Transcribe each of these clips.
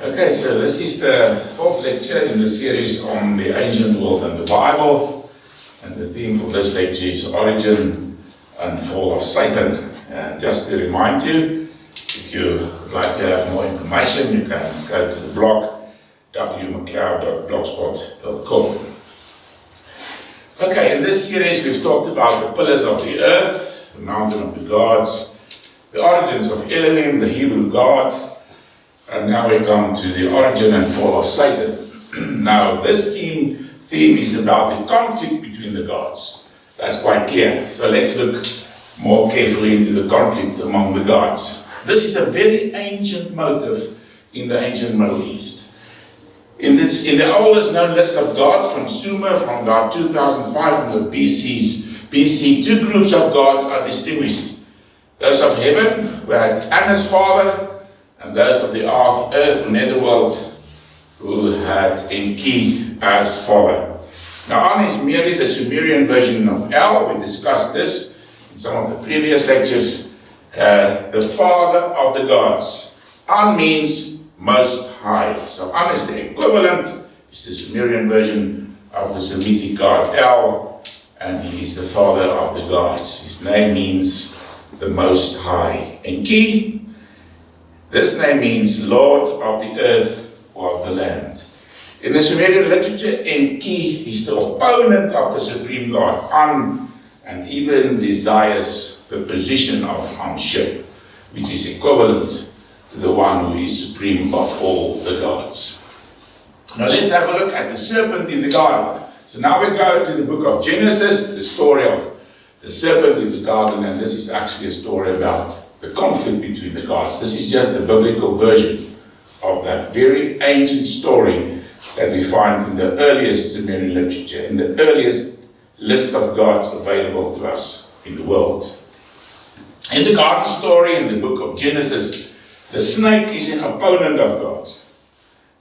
Okay, so this is the fourth lecture in the series on the ancient world and the Bible. And the theme for this lecture is origin and fall of Satan. And just to remind you, if you would like to have more information, you can go to the blog wmcleod.blogspot.com. Okay, in this series we've talked about the pillars of the earth, the mountain of the gods, the origins of Elohim, the Hebrew God, and now we come to the origin and fall of Satan. Now this theme is about the conflict between the gods. That's quite clear. So let's look more carefully into the conflict among the gods. This is a very ancient motive in the ancient Middle East. In the oldest known list of gods from Sumer, from about 2500 BC, two groups of gods are distinguished. Those of heaven, who had An as father, and those of the earth or netherworld, who had Enki as father. Now, An is merely the Sumerian version of El. We discussed this in some of the previous lectures. The father of the gods. An means most high. So An is the equivalent, it's the Sumerian version of the Semitic god El, and he is the father of the gods. His name means the most high. Enki, this name means Lord of the earth or of the land. In the Sumerian literature, Enki is the opponent of the supreme god An, and even desires the position of Anship, which is equivalent to the one who is supreme of all the gods. Now let's have a look at the serpent in the garden. So now we go to the book of Genesis, the story of the serpent in the garden, and this is actually a story about the conflict between the gods. This is just the biblical version of that very ancient story that we find in the earliest Sumerian literature, in the earliest list of gods available to us in the world. In the garden story, in the book of Genesis, the snake is an opponent of God.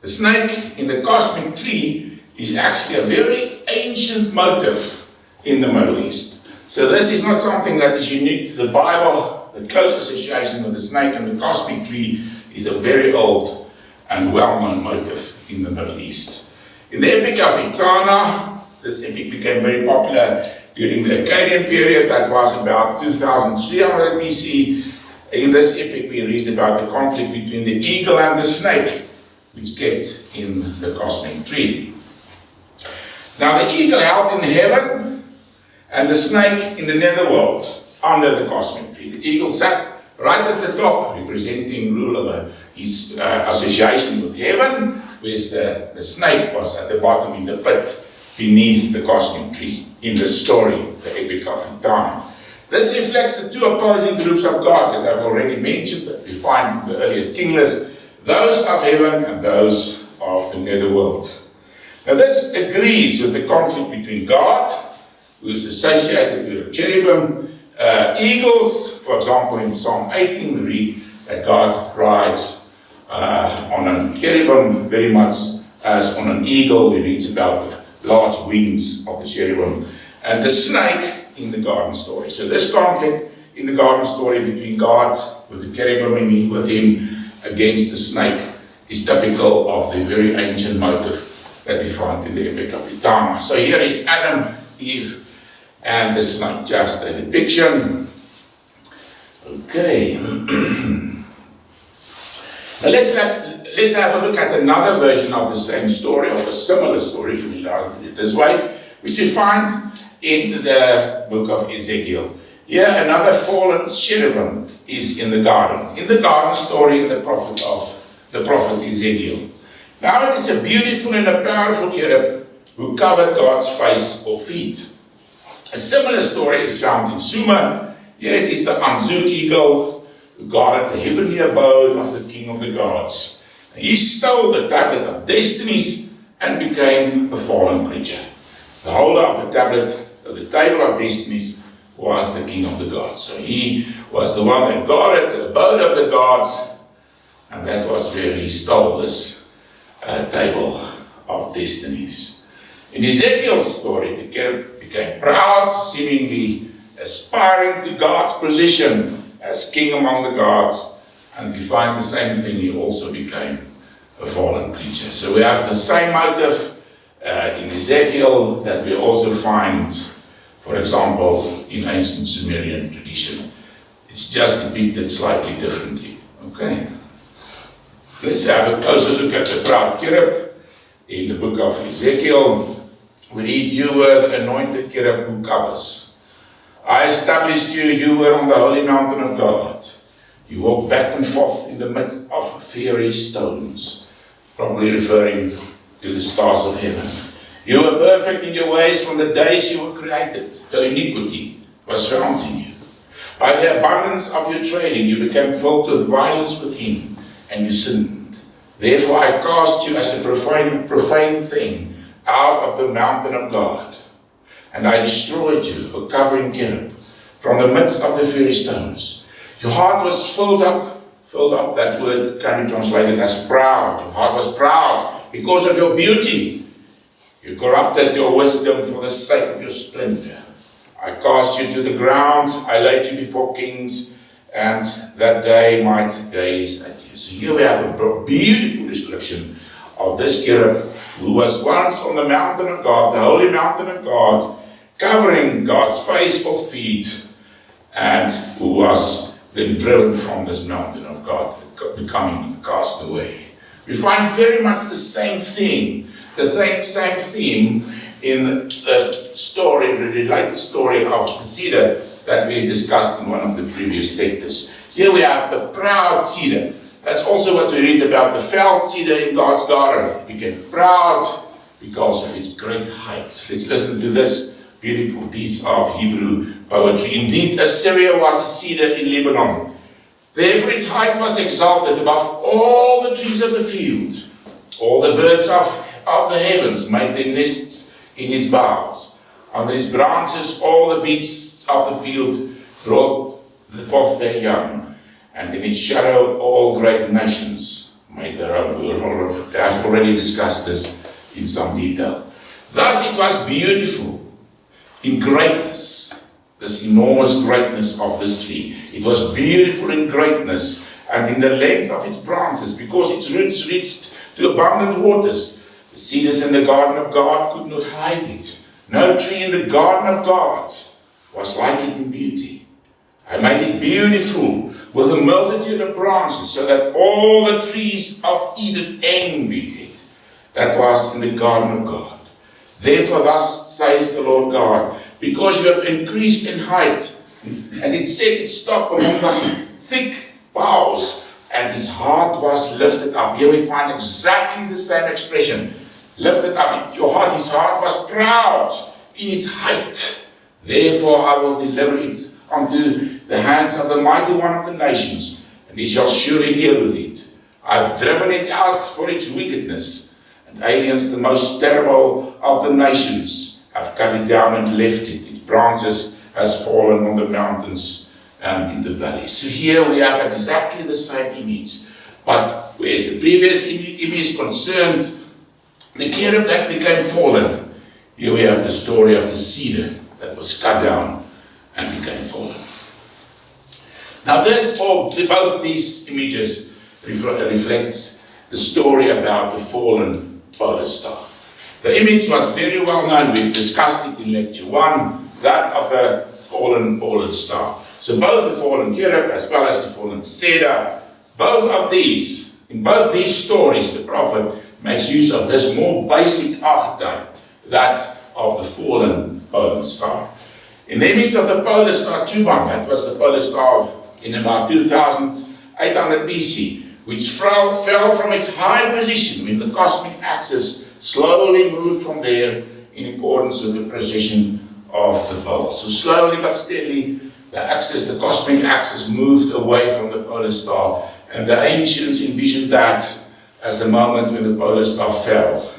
The snake in the cosmic tree is actually a very ancient motive in the Middle East. So this is not something that is unique to the Bible. The close association with the snake and the cosmic tree is a very old and well-known motive in the Middle East. In the Epic of Etana, this epic became very popular during the Akkadian period, that was about 2300 BC. In this epic we read about the conflict between the eagle and the snake, which kept in the cosmic tree. Now the eagle held in heaven, and the snake in the netherworld, under the cosmic tree. The eagle sat right at the top, representing rule over his association with heaven, whereas the snake was at the bottom in the pit beneath the cosmic tree in the story, the Epic of Etana. This reflects the two opposing groups of gods that I've already mentioned, that we find in the earliest king list, those of heaven and those of the netherworld. Now this agrees with the conflict between God, who is associated with a cherubim, eagles. For example, in Psalm 18 we read that God rides on a cherubim very much as on an eagle. We read about the large wings of the cherubim. And the snake in the garden story. So this conflict in the garden story between God with the cherubim with him against the snake is typical of the very ancient motive that we find in the Epic of Etana. So here is Adam, Eve, and the snake, just a depiction. Okay. Now let's have a look at another version of the same story, of a similar story, if we like it this way, which we find in the book of Ezekiel. Here another fallen cherubim is in the garden. In the garden story, the prophet Ezekiel. Now it is a beautiful and a powerful cherub who covered God's face or feet. A similar story is found in Sumer. Here it is the Anzu eagle who guarded the heavenly abode of the king of the gods. He stole the tablet of destinies and became a fallen creature. The holder of the tablet, of the table of destinies, was the king of the gods. So he was the one that guarded the abode of the gods, and that was where he stole this table of destinies. In Ezekiel's story, the cherub became proud, seemingly aspiring to God's position as king among the gods, and we find the same thing. He also became a fallen creature. So we have the same motive in Ezekiel that we also find, for example, in ancient Sumerian tradition. It's just depicted slightly differently. Okay? Let's have a closer look at the proud cherub in the book of Ezekiel. We read, "You were the anointed cherub who covers. I established you, you were on the holy mountain of God. You walked back and forth in the midst of fiery stones," probably referring to the stars of heaven. "You were perfect in your ways from the days you were created, till iniquity was found in you. By the abundance of your trading, you became filled with violence within, and you sinned. Therefore I cast you as a profane thing out of the mountain of God, and I destroyed you, a covering cherub, from the midst of the fiery stones. Your heart was filled up, that word can be translated as proud. Your heart was proud because of your beauty. You corrupted your wisdom for the sake of your splendor. I cast you to the ground, I laid you before kings, and that they might gaze at you." So here we have a beautiful description of this cherub who was once on the mountain of God, the holy mountain of God, covering God's face or feet, and who was then driven from this mountain of God, becoming cast away. We find very much the same thing, the same theme in the story, the related story of the cedar that we discussed in one of the previous lectures. Here we have the proud cedar. That's also what we read about the felled cedar in God's garden. It became proud because of its great height. Let's listen to this beautiful piece of Hebrew poetry. "Indeed, Assyria was a cedar in Lebanon. Therefore its height was exalted above all the trees of the field. All the birds of the heavens made their nests in its boughs. Under its branches all the beasts of the field brought forth their young. And in its shadow all great nations made their own." We have already discussed this in some detail. Thus it was beautiful in greatness, this enormous greatness of this tree. It was beautiful in greatness and in the length of its branches, because its roots reached to abundant waters. The cedars in the garden of God could not hide it. No tree in the garden of God was like it in beauty. I made it beautiful with a multitude of branches, so that all the trees of Eden envied it, that was in the garden of God. Therefore thus says the Lord God, because you have increased in height, and it set its top among the thick boughs, and his heart was lifted up. Here we find exactly the same expression. Lifted up. His heart was proud in its height. Therefore I will deliver it unto the hands of the mighty one of the nations, and he shall surely deal with it. I have driven it out for its wickedness, and aliens, the most terrible of the nations, have cut it down and left it. Its branches has fallen on the mountains and in the valleys. So here we have exactly the same image. But whereas the previous image concerned the cherub that became fallen, here we have the story of the cedar that was cut down and became fallen. Now both these images reflects the story about the fallen polar star. The image was very well known. We've discussed it in lecture 1, that of the fallen polar star. So both the fallen cherub as well as the fallen cedar, in both these stories, the prophet makes use of this more basic archetype, that of the fallen polar star. In the image of the polar star Tuban, that was the polar star in about 2800 BC, which fell from its high position when the cosmic axis slowly moved from there in accordance with the precession of the poles. So slowly but steadily, the cosmic axis moved away from the polar star, and the ancients envisioned that as the moment when the polar star fell.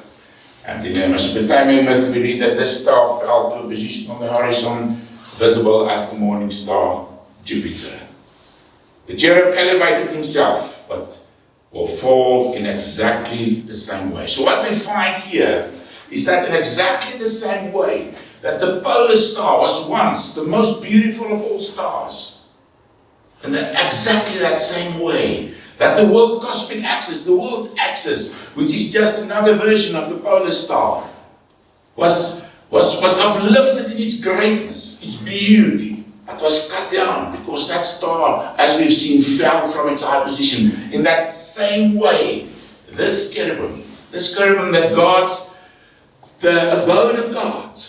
And in the Mesopotamian myth, we read that this star fell to a position on the horizon visible as the morning star Jupiter. The cherub elevated himself, but will fall in exactly the same way. So what we find here is that in exactly the same way that the polar star was once the most beautiful of all stars, in exactly that same way That the world cosmic axis, the world axis, which is just another version of the polar star, was uplifted in its greatness, its beauty, but was cut down because that star, as we've seen, fell from its high position. In that same way, this cherubim that guards the abode of God,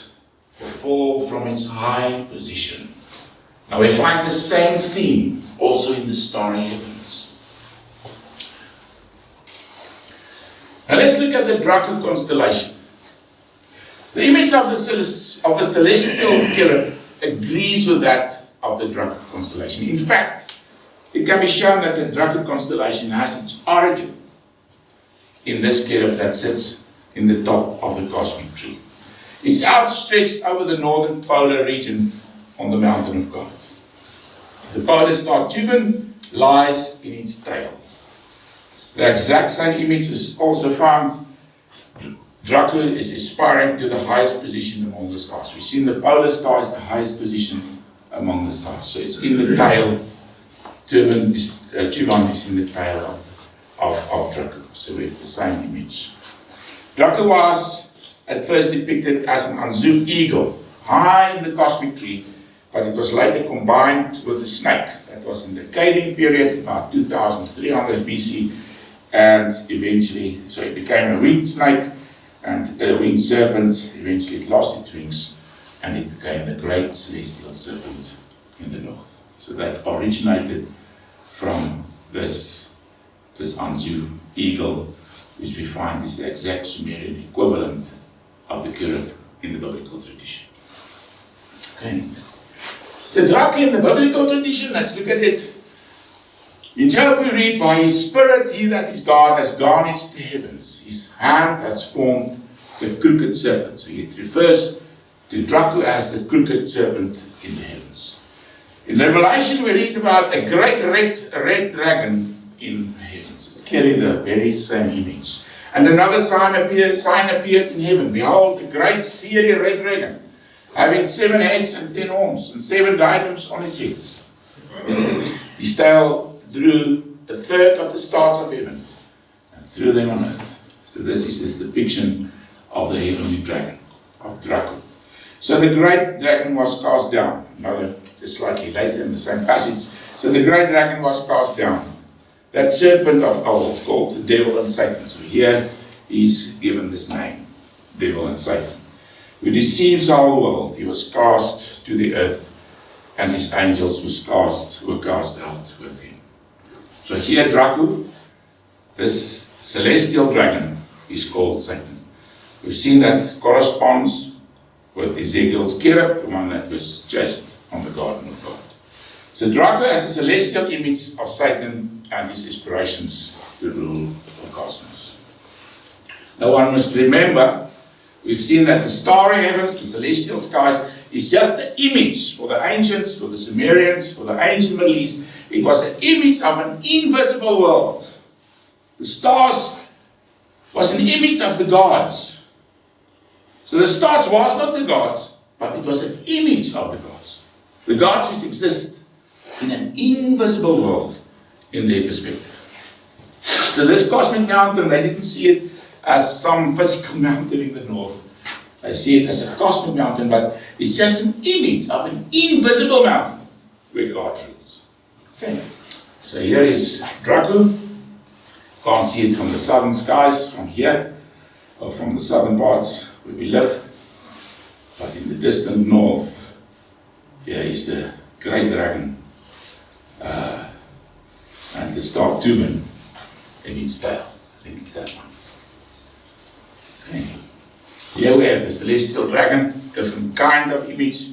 will fall from its high position. Now we find the same theme also in the starry heavens. Now let's look at the Draco constellation. The image of the celestial cherub agrees with that of the Draco constellation. In fact, it can be shown that the Draco constellation has its origin in this cherub that sits in the top of the cosmic tree. It's outstretched over the northern polar region on the mountain of God. The polar star Tuban lies in its tail. The exact same image is also found. Draco is aspiring to the highest position among the stars. We've seen the polar star is the highest position among the stars. So it's in the tail. Tuban is in the tail of Draco. So we have the same image. Draco was at first depicted as an unzoomed eagle, high in the cosmic tree, but it was later combined with a snake. That was in the Cadian period, about 2300 BC, and eventually, so it became a winged snake, and a winged serpent. Eventually it lost its wings, and it became the great celestial serpent in the north. So that originated from this unzoomed eagle, which we find is the exact Sumerian equivalent of the cherub in the biblical tradition. Okay. So Draco in the biblical tradition, let's look at it. In Job we read, by his spirit he that is God has garnished the heavens. His hand has formed the crooked serpent. So it refers to Draco as the crooked serpent in the heavens. In Revelation we read about a great red dragon in the heavens. It's clearly the very same image. And another sign appeared in heaven. Behold, a great fiery red dragon, having 7 heads and 10 horns, and 7 diadems on his heads. His tail drew a third of the stars of heaven and threw them on earth. So this is this depiction of the heavenly dragon, of Draco. So the great dragon was cast down. Just slightly later in the same passage. So the great dragon was cast down. That serpent of old, called the devil and Satan. So here he's given this name, devil and Satan, who deceives the whole world. He was cast to the earth, and his angels were cast out with him. So here Draco, this celestial dragon, is called Satan. We've seen that corresponds with Ezekiel's cherub, the one that was chased from the garden of God. So Draco as a celestial image of Satan and his aspirations to rule the cosmos. Now one must remember, we've seen that the starry heavens, the celestial skies, is just the image for the ancients, for the Sumerians, for the ancient Middle East. It was an image of an invisible world. The stars was an image of the gods. So the stars was not the gods, but it was an image of the gods. The gods which exist in an invisible world in their perspective. So this cosmic mountain, they didn't see it as some physical mountain in the north. They see it as a cosmic mountain, but it's just an image of an invisible mountain where God rules. Okay. So here is Draco. Can't see it from the southern skies, from here, or from the southern parts where we live. But in the distant north, here is the great dragon and the star Tuban in its tail. I think it's that one. Okay. Here we have the celestial dragon, different kind of image,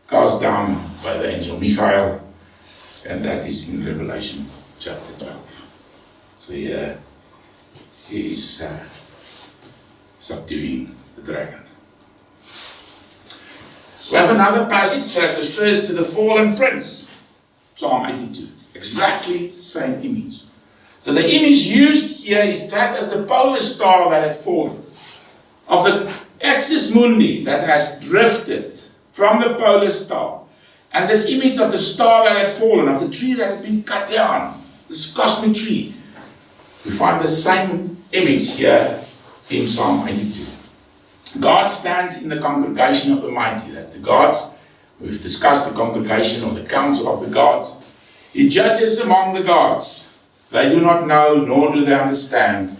cast down by the angel Michael, and that is in Revelation chapter 12. So here he is subduing the dragon. We have another passage that refers to the fallen prince, Psalm 82. Exactly the same image. So the image used here is that as the polar star that had fallen, of the axis mundi that has drifted from the polar star, and this image of the star that had fallen, of the tree that had been cut down, this cosmic tree. We find the same image here in Psalm 82. God stands in the congregation of the mighty. That's the gods. We've discussed the congregation or the council of the gods. He judges among the gods. They do not know, nor do they understand.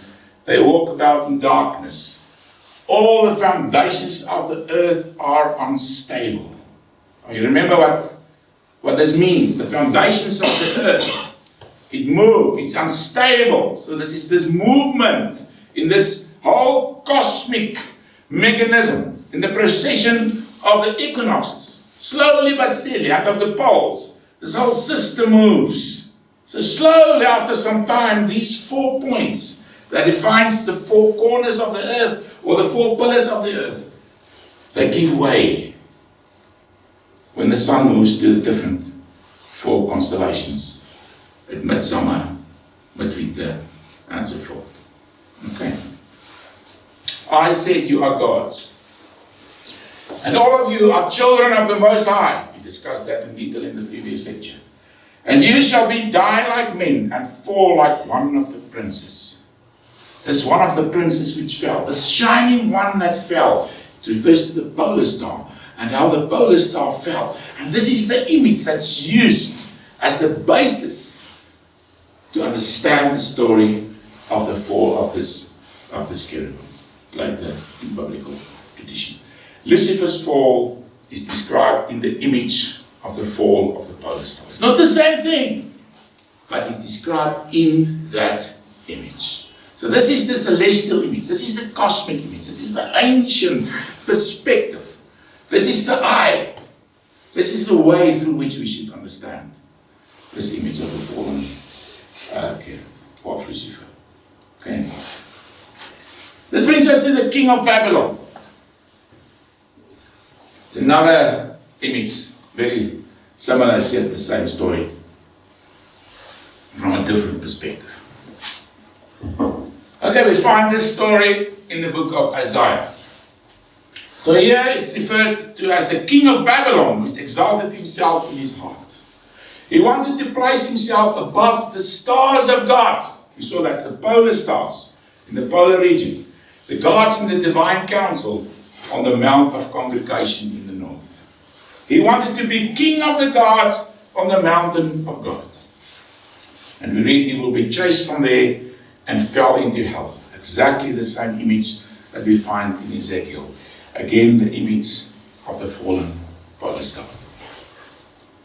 They walk about in darkness. All the foundations of the earth are unstable. You remember what this means? The foundations of the earth. It moves. It's unstable. So this is this movement in this whole cosmic mechanism, in the precession of the equinoxes. Slowly but steadily, out of the poles, this whole system moves. So slowly, after some time, these 4 points that defines the 4 corners of the earth, or the 4 pillars of the earth, they give way when the sun moves to the different 4 constellations at midsummer, midwinter, and so forth. Okay. I said you are gods, and all of you are children of the Most High. We discussed that in detail in the previous lecture. And you shall die like men and fall like one of the princes. This one of the princes which fell, the shining one that fell, it refers to the polar star and how the polar star fell. And this is the image that's used as the basis to understand the story of the fall of this cherubim, like the biblical tradition. Lucifer's fall is described in the image of the fall of the polar star. It's not the same thing, but it's described in that image. So this is the celestial image. This is the cosmic image. This is the ancient perspective. This is the eye. This is the way through which we should understand this image of the fallen cherub of Lucifer. Okay. This brings us to the king of Babylon. It's another image, very similar, says the same story from a different perspective. Okay, we find this story in the book of Isaiah. So here it's referred to as the king of Babylon, which exalted himself in his heart. He wanted to place himself above the stars of God. We saw that's the polar stars in the polar region. The gods in the divine council on the Mount of Congregation in the north. He wanted to be king of the gods on the mountain of God. And we read he will be chased from there and fell into hell. Exactly the same image that we find in Ezekiel. Again, the image of the fallen polar star.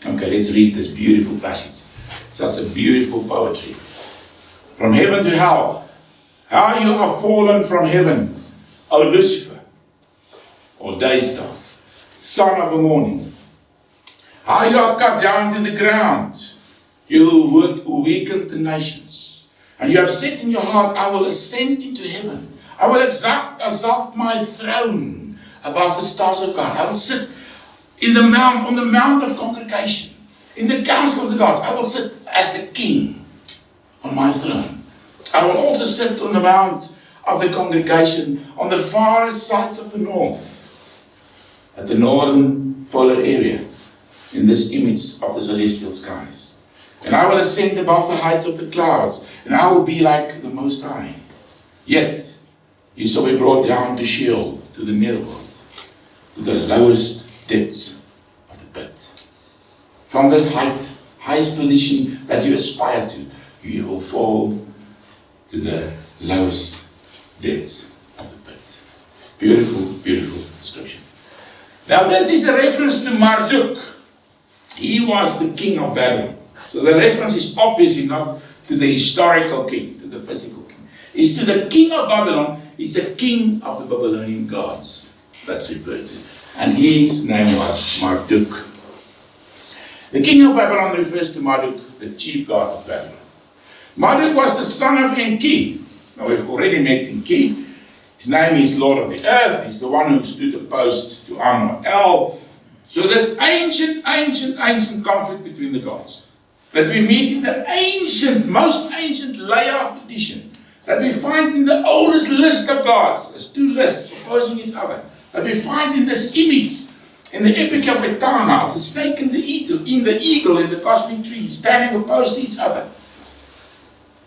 Okay, let's read this beautiful passage. Such a beautiful poetry. From heaven to hell. How you are fallen from heaven, O Lucifer, or day star, son of the morning. How you are cut down to the ground, you who weakened the nations. And you have said in your heart, I will ascend into heaven. I will exalt my throne above the stars of God. I will sit in the mount, on the Mount of Congregation, in the council of the gods. I will sit as the king on my throne. I will also sit on the Mount of the Congregation on the farthest sides of the north, at the northern polar area, in this image of the celestial skies. And I will ascend above the heights of the clouds, and I will be like the Most High. Yet you shall be brought down to Sheol, to the netherworld, to the lowest depths of the pit. From this highest position that you aspire to, you will fall to the lowest depths of the pit. Beautiful, beautiful description. Now this is a reference to Marduk. He was the king of Babylon. So the reference is obviously not to the historical king, to the physical king. It's to the king of Babylon. He's the king of the Babylonian gods. That's referred to. And his name was Marduk. The king of Babylon refers to Marduk, the chief god of Babylon. Marduk was the son of Enki. Now we've already met Enki. His name is Lord of the Earth. He's the one who stood opposed to An-or-El. So this ancient conflict between the gods that we meet in the most ancient layer of tradition, that we find in the oldest list of gods. There's 2 lists opposing each other. That we find in this image, in the epic of Etana, of the snake and the eagle, in the cosmic tree, standing opposed to each other.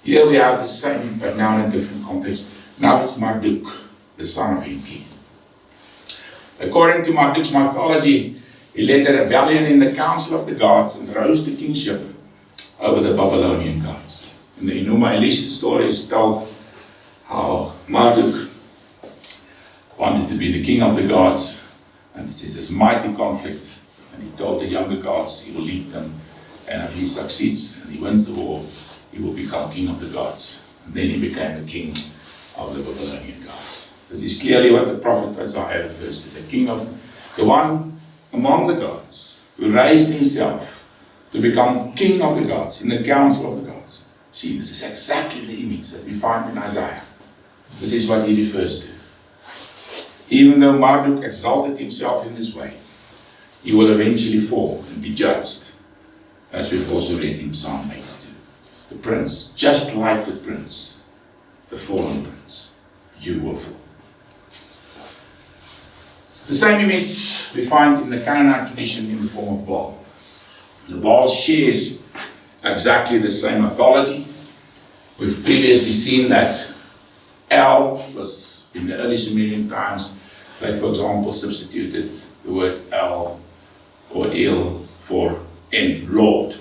Here we have the same, but now in a different context. Now it's Marduk, the son of Enki. According to Marduk's mythology, he led a rebellion in the council of the gods and rose to kingship over the Babylonian gods. In the Enuma Elish story is told how Marduk wanted to be the king of the gods, and this is this mighty conflict, and he told the younger gods he will lead them, and if he succeeds and he wins the war, he will become king of the gods. And then he became the king of the Babylonian gods. This is clearly what the prophet Isaiah refers to, the one among the gods who raised himself to become king of the gods in the council of the gods. See, this is exactly the image that we find in Isaiah. This is what he refers to. Even though Marduk exalted himself in this way, he will eventually fall and be judged, as we've also read in Psalm 82. The prince, just like the prince, the fallen prince, you will fall. The same image we find in the Canaanite tradition in the form of Baal. The Baal shares exactly the same mythology. We've previously seen that El was, in the early Sumerian times, they, for example, substituted the word El or El for En, Lord.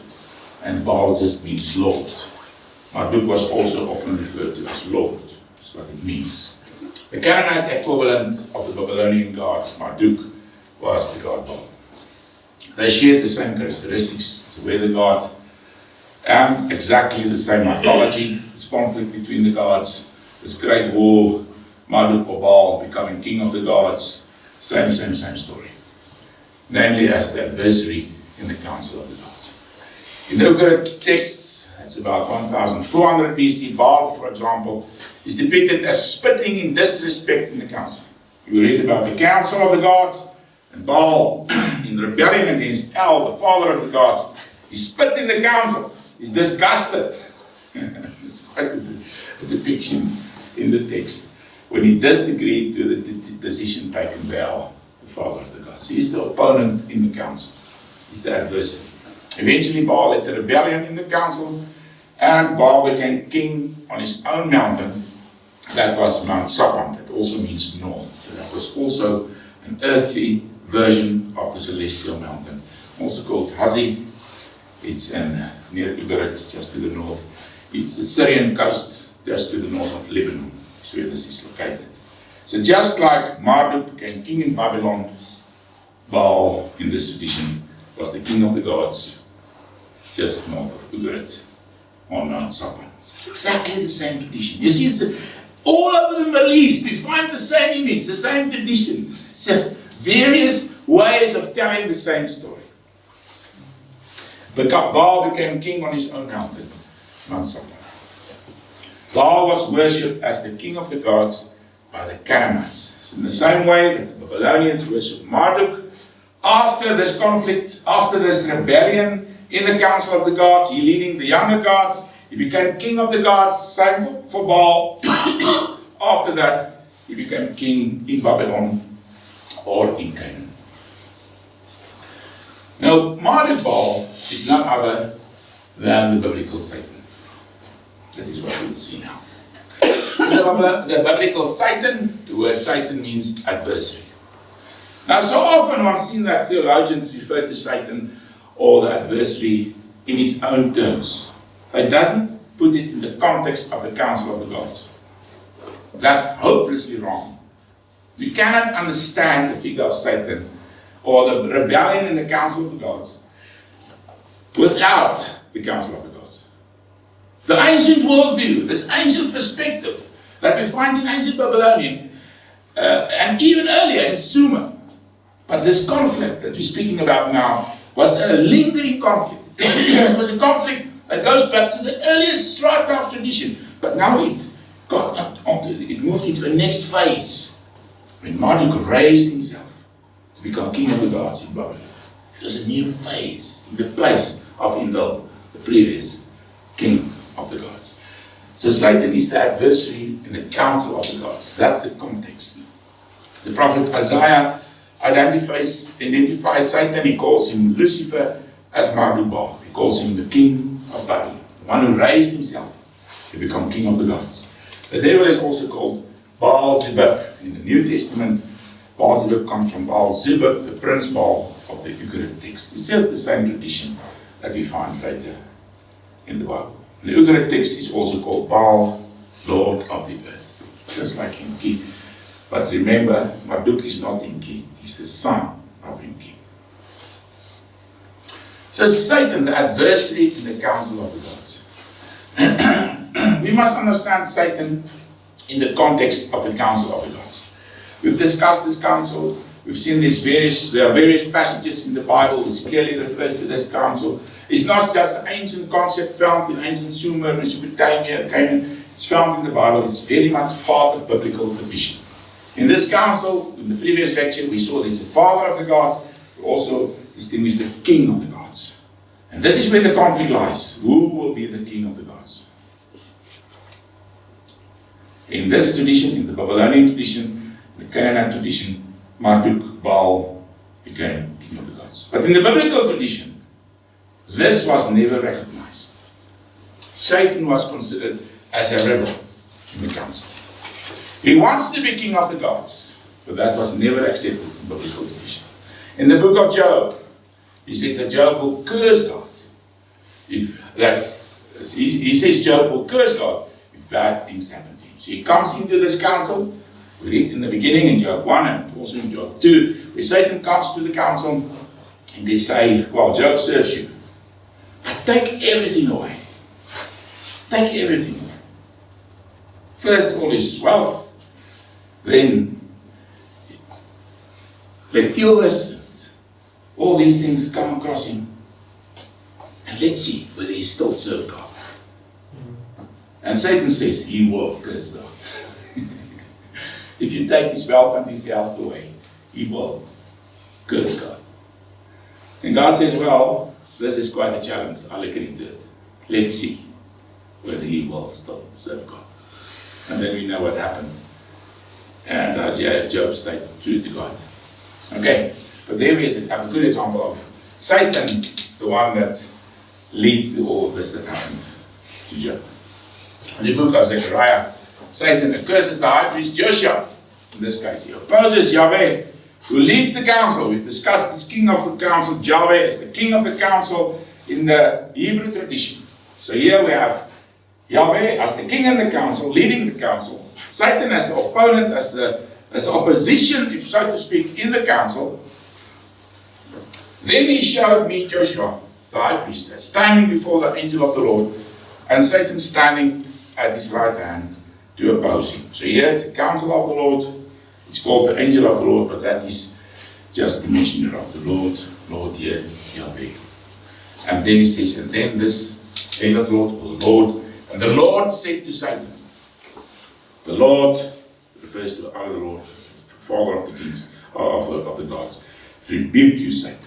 And Baal just means Lord. Marduk was also often referred to as Lord. That's what it means. The Canaanite equivalent of the Babylonian god Marduk was the god Baal. They shared the same characteristics, the weather god, and exactly the same mythology, this conflict between the gods, this great war, Marduk or Baal becoming king of the gods, same story. Namely as the adversary in the council of the gods. In the Ugarit texts, it's about 1400 BC, Baal, for example, is depicted as spitting in disrespect in the council. We read about the council of the gods, and Baal, in rebellion against El, the father of the gods, he spit in the council. He's disgusted. It's quite a depiction in the text. When he disagreed with the decision taken by El, the father of the gods. He's the opponent in the council. He's the adversary. Eventually Baal led the rebellion in the council, and Baal became king on his own mountain. That was Mount Sapan. That also means north. So that was also an earthly version of the celestial mountain, also called Hazi. It's near Ugarit, just to the north. It's the Syrian coast, just to the north of Lebanon. That's where this is located. So just like Marduk became king in Babylon, Baal, in this tradition, was the king of the gods, just north of Ugarit, on Mount Sapan. It's exactly the same tradition. You see, it's all over the Middle East, we find the same image, the same tradition. It's just various ways of telling the same story. Baal became king on his own mountain, Mount Sapan. Baal was worshipped as the king of the gods by the Canaanites. So in the same way that the Babylonians worshipped Marduk, after this conflict, after this rebellion in the council of the gods, he leading the younger gods, he became king of the gods, same for Baal. After that, he became king in Babylon or in Canaan. Now, Marduk Baal is none other than the biblical Satan. This is what we'll see now. The biblical Satan, the word Satan means adversary. Now, so often one sees that theologians refer to Satan or the adversary in its own terms. It doesn't put it in the context of the council of the gods. That's hopelessly wrong. We cannot understand the figure of Satan or the rebellion in the council of the gods without the council of the gods. The ancient worldview, this ancient perspective that we find in ancient Babylonian and even earlier in Sumer. But this conflict that we're speaking about now was a lingering conflict. It was a conflict that goes back to the earliest strata of tradition. But now it moved into a next phase. When Marduk raised himself to become king of the gods in Babylon. It was a new phase in the place of Enlil, the previous king of the gods. So Satan is the adversary in the council of the gods. That's the context. The prophet Isaiah identifies Satan. He calls him Lucifer as Marduk Baal. He calls him the king of Babylon, the one who raised himself He became king of the gods. The devil is also called Baal-zebub. In the New Testament, Baal-zebub comes from Baal-zebub, the prince Baal of the Ugaritic text. It's just the same tradition that we find later in the Bible. The Ugaritic text is also called Baal, Lord of the earth, just like Enki. But remember, Marduk is not Enki, he's the son of Enki. So Satan, the adversary in the council of the gods. We must understand Satan in the context of the council of the gods. We've discussed this council. We've seen there are various passages in the Bible which clearly refers to this council. It's not just an ancient concept found in ancient Sumer, Mesopotamia, Canaan. It's found in the Bible. It's very much part of biblical tradition. In this council, in the previous lecture, we saw there's the father of the gods. We also distinguished the king of the gods. And this is where the conflict lies. Who will be the king of the gods? In this tradition, in the Babylonian tradition, the Canaanite tradition, Marduk, Baal became king of the gods. But in the biblical tradition, this was never recognized. Satan was considered as a rebel in the council. He wants to be king of the gods, but that was never accepted in biblical tradition. In the book of Job, he says that Job will curse God. He says Job will curse God if bad things happen to him. So he comes into this council. We read in the beginning in Job 1 and also in Job 2, where Satan comes to the council and they say, well, Job serves you, but take everything away. Take everything away. First all his wealth, then let illness, all these things come across him. And let's see whether he still serves God. And Satan says, he will curse God. If you take his wealth and his health away, he will curse God. And God says, well, this is quite a challenge. I'll agree to it. Let's see whether he will still serve God. And then we know what happened. And Job stayed true to God. Okay, but there is a good example of Satan, the one that led to all of this that happened to Job. In the book of Zechariah, Satan accuses the high priest Joshua. In this case, he opposes Yahweh, who leads the council. We've discussed this king of the council. Yahweh is the king of the council in the Hebrew tradition. So here we have Yahweh as the king in the council, leading the council. Satan as the opponent, as the opposition, if so to speak, in the council. Then he showed me Joshua, the high priest, standing before the angel of the Lord, and Satan standing at his right hand to oppose him. So here it's the council of the Lord. It's called the angel of the Lord, but that is just the messenger of the Lord. Lord here, Yahweh. And then he says, and then this angel of the Lord, or the Lord, and the Lord said to Satan, the Lord refers to our Lord, Father of the kings, of the gods, rebuke you, Satan.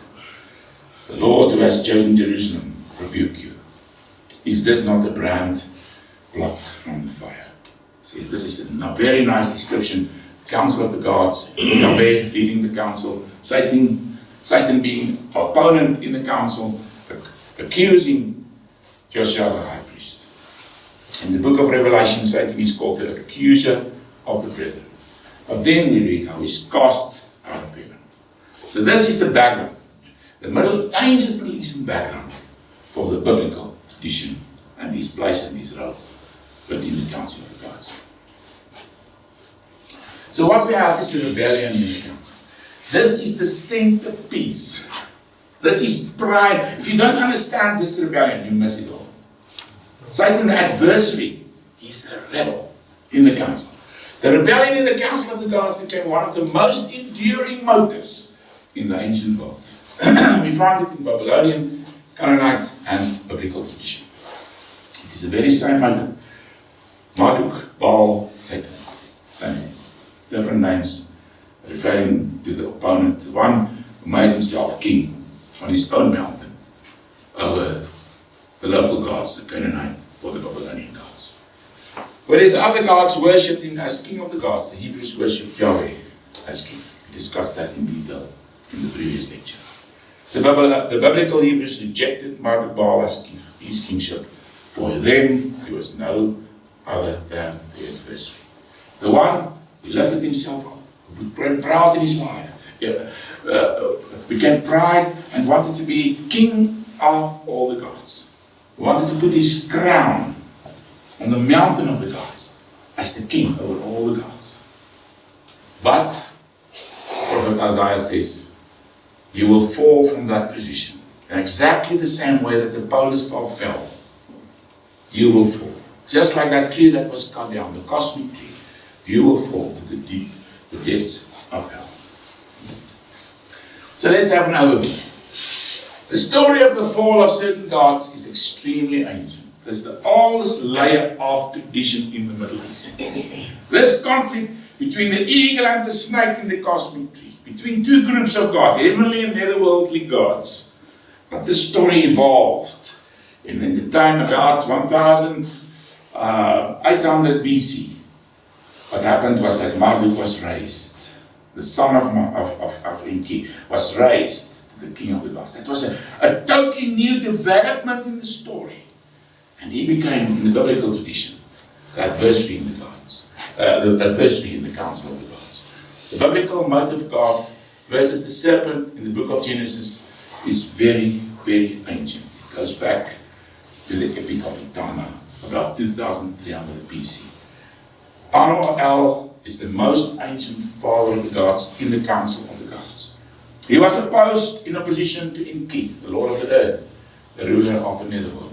The Lord who has chosen Jerusalem, rebuke you. Is this not a brand plucked from the fire? See, this is a very nice description. The council of the gods, Yahweh leading the council, Satan being opponent in the council, accusing Joshua the high priest. In the book of Revelation, Satan is called the accuser of the brethren. But then we read how he's cast out of heaven. So this is the background, the ancient Middle Eastern background for the biblical tradition and his place and his role within the council of the gods. So what we have is the rebellion in the council. This is the centerpiece. This is pride. If you don't understand this rebellion, you miss it all. Satan, the adversary, he's a rebel in the council. The rebellion in the council of the gods became one of the most enduring motives in the ancient world. We find it in Babylonian, Canaanite, and biblical tradition. It is the very same motive. Marduk, Baal, Satan. Same thing. Different names referring to the opponent, the one who made himself king on his own mountain over the local gods, the Canaanite or the Babylonian gods. Whereas the other gods worshipped him as king of the gods, the Hebrews worshipped Yahweh as king. We discussed that in detail in the previous lecture. The biblical Hebrews rejected Marduk Baal as king, his kingship. For them, there was no other than the adversary. The one who lifted himself up, who became proud in his life, became pride and wanted to be king of all the gods. He wanted to put his crown on the mountain of the gods as the king over all the gods. But Prophet Isaiah says, you will fall from that position. In exactly the same way that the polar star fell, you will fall. Just like that tree that was cut down, the cosmic tree, you will fall to the depths of hell. So let's have an overview. The story of the fall of certain gods is extremely ancient. There's the oldest layer of tradition in the Middle East. This conflict between the eagle and the snake in the cosmic tree, between two groups of gods, heavenly and netherworldly gods. But the story evolved. And in the time about 1800 BC, what happened was that Marduk was raised. The son of Enki was raised to the king of the gods. It was a totally new development in the story. And he became, in the biblical tradition, the adversary in the gods, the adversary in the council of the gods. The biblical motive God versus the serpent in the book of Genesis is very, very ancient. It goes back to the Epic of Etana, about 2300 BC. Anu or El is the most ancient father of the gods in the council of the gods. He was opposed in opposition to Enki, the lord of the earth, the ruler of the netherworld.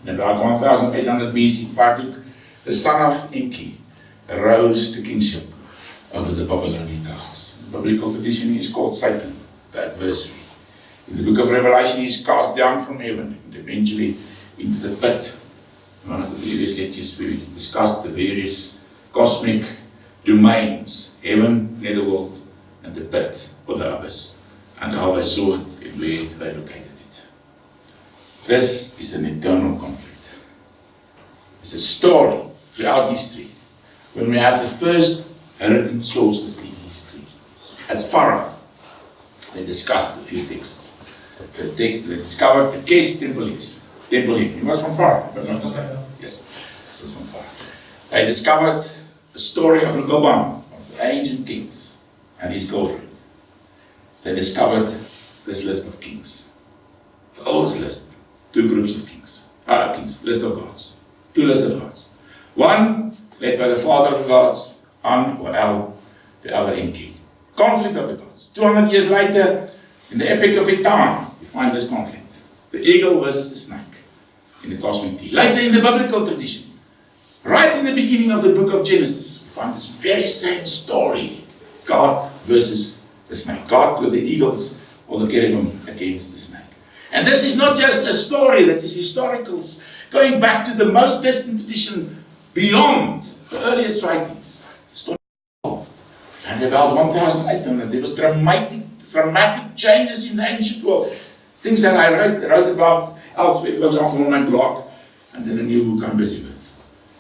In about 1800 BC, Marduk, the son of Enki, arose to kingship over the Babylonian gods. The biblical tradition is called Satan, the adversary. In the book of Revelation, he is cast down from heaven and eventually into the pit. In one of the previous lectures, we discussed the various cosmic domains, heaven, netherworld, and the pit, or the abyss, and how they saw it and where they located it. This is an eternal conflict. It's a story throughout history. When we have the first written sources in history, at Pharaoh, they discussed a few texts. They discovered the Kes Temple. He was from Pharaoh, if I'm not mistaken. Yes, he was from Pharaoh. They discovered the story of Rehoboam, of the ancient kings, and his girlfriend. They discovered this list of kings. The oldest list, two groups of kings, list of gods, two lists of gods. One led by the father of the gods, An or El, the other Enki. Conflict of the gods. 200 years later, in the Epic of Etana, we find this conflict. The eagle versus the snake in the cosmic tree. Later in the biblical tradition, right in the beginning of the book of Genesis, we find this very same story. God versus the snake. God with the eagles or the cherubim against the snake. And this is not just a story that is historical, going back to the most distant tradition beyond the earliest writings. The story evolved. And about 1800, there was dramatic changes in the ancient world. Things that I wrote about elsewhere, for example, on my blog, and then a new book I'm busy with.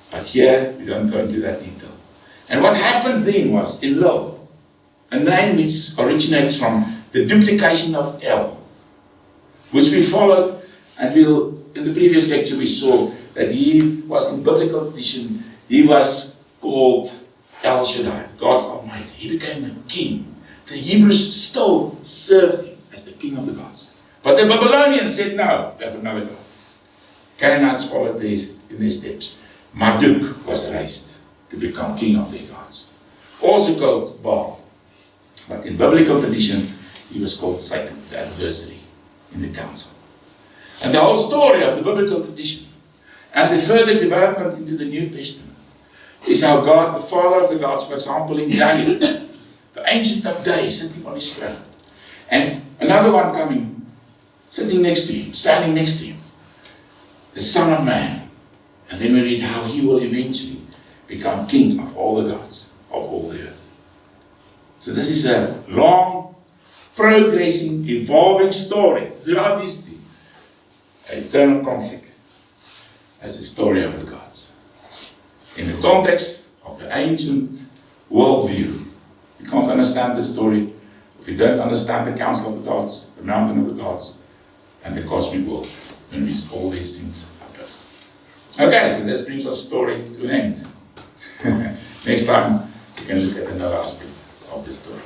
But here, we don't go into that detail. And what happened then was Elul, a name which originates from the duplication of El, which we followed, and in the previous lecture we saw that he was in biblical tradition, he was called El Shaddai, God Almighty. He became the king. The Hebrews still served him as the king of the gods. But the Babylonians said no, we have another God. Canaanites followed in their steps. Marduk was raised to become king of their gods. Also called Baal. But in biblical tradition, he was called Satan, the adversary in the council. And the whole story of the biblical tradition and the further development into the New Testament is how God, the Father of the gods, for example, in Daniel, the Ancient of Days, sitting on his throne, and another one coming, sitting next to him, standing next to him, the Son of Man. And then we read how he will eventually become king of all the gods, of all the earth. So this is a long, progressing, evolving story throughout history. An eternal conflict as the story of the gods. In the context of the ancient worldview, you can't understand the story if you don't understand the council of the gods, the mountain of the gods, and the cosmic world, and mix all these things up. Okay, so this brings our story to an end. Next time, we can look at another aspect of the story.